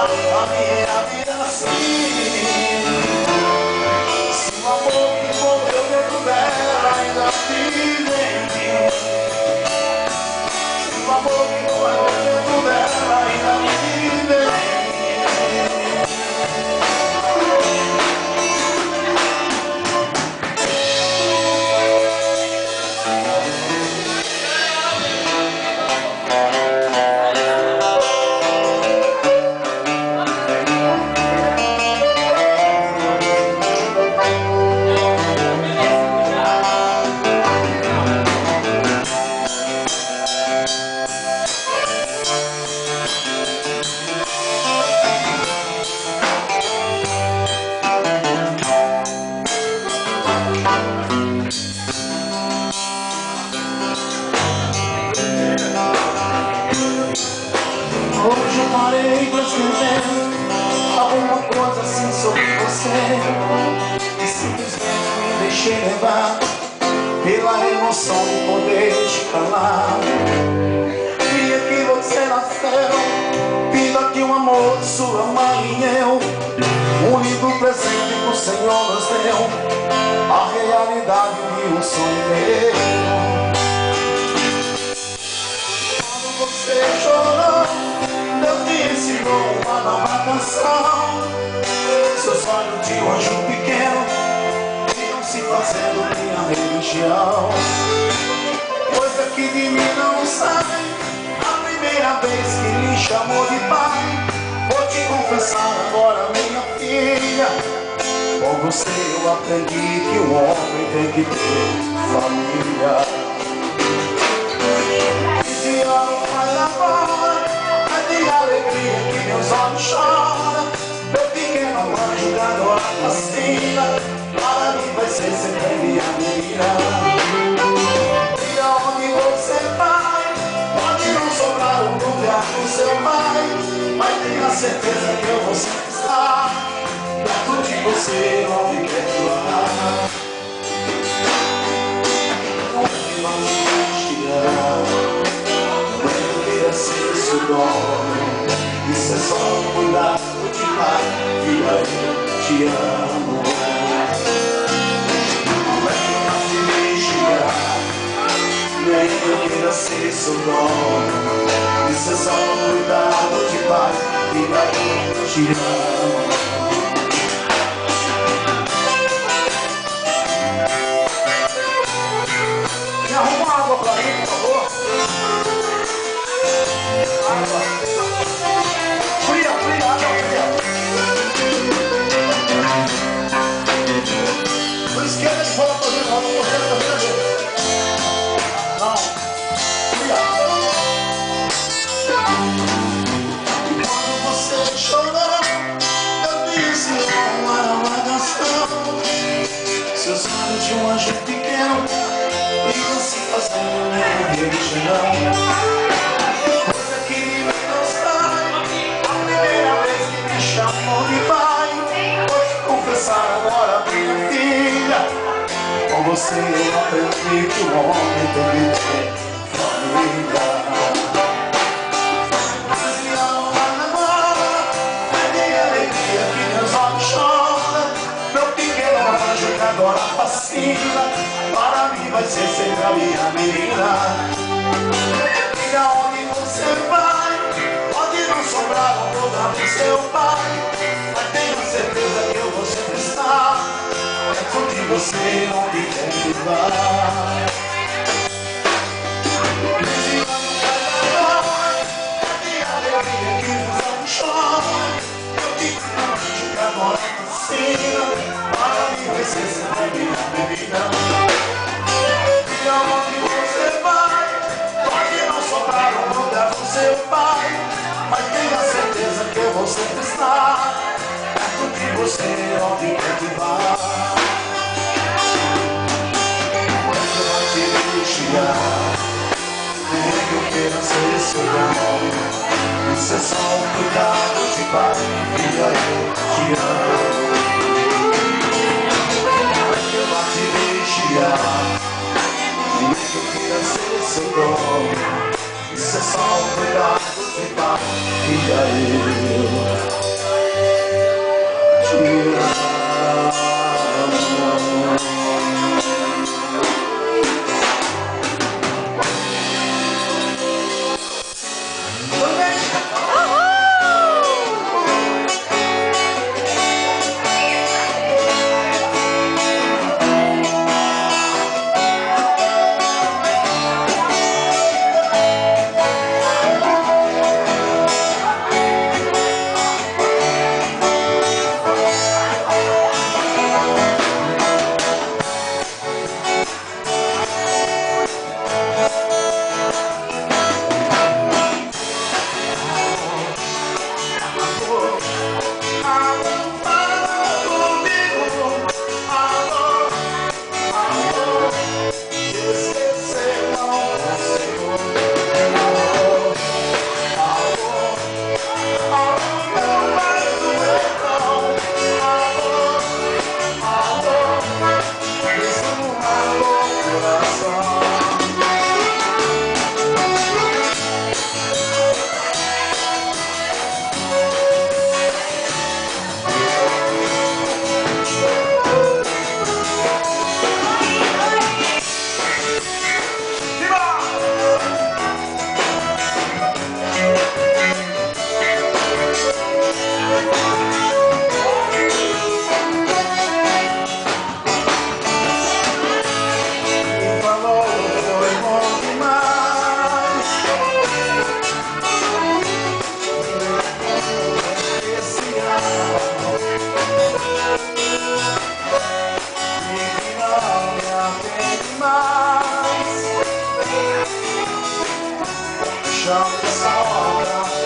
a minha vida assim. Se o amor que morreu dentro dela ainda vive em mim, se o amor que morreu dentro dela ainda vive em mim. Hoje eu parei pra escrever alguma coisa assim sobre você, e simplesmente me deixei levar pela emoção de poder te falar. Dia que você nasceu, vindo aqui um amor de sua mãe e eu, um lindo presente que o Senhor nos deu, a realidade de um sonho meu. Quando você chorou, Deus me ensinou uma nova canção. Seus olhos de um anjo pequeno iam se fazendo minha religião. Coisa que de mim não sai, a primeira vez que me chamou de pai. Vou te confessar agora, minha filha, com você eu aprendi que o homem tem que ter família. 15 anos mais agora, de alegria que meus olhos choram, meu pequeno anjo da agora fascina, para mim vai ser sempre minha menina. E aonde você vai, pode não sobrar um lugar pro seu pai, mas tenha certeza que eu vou sempre estar perto de você, onde quer que vá. Onde vai chegar, ser seu dono, isso é só cuidado de pai, filha, eu te amo. Não é que não te deixe chegar, nem eu queira ser seu dono, isso é só cuidado de pai, filha, eu te amo. Me arruma água pra mim, por favor. Água. Fria, água fria. Por esquerda que for lá pra dentro, não vou correr pra dentro. Não. Fria. E quando você chorou, eu disse uma nova canção. Seus olhos de um anjo pequeno iam se fazendo minha religião. Chamou de pai, vou te confessar agora, minha filha, com você eu aprendi que o homem tem que ter família. E agora, é de alegria que meus olhos choram, meu pequeno anjo que agora fascina, para mim vai ser sempre a minha menina. E aonde você vai, pode não sobrar um lugar pro seu pai, mas tenho certeza que eu vou sempre estar perto de você, onde quer que vá. Esse ano vai agora, é de alegria que nos olhos choram, eu te anjo que agora fascina, para mim vai ser sempre a minha menina. E aonde você vai, pode não sobrar um lugar pro seu pai, mas tenha certeza que eu vou sempre estar perto de você, onde quer que vá. Onde eu vou te deixar, nem que eu queira ser seu dono, isso é só um cuidado de pai, filha, eu te amo. Onde eu vou te deixar, nem que eu queira ser seu dono, isso é só um cuidado de pai, filha, eu chão dessa obra.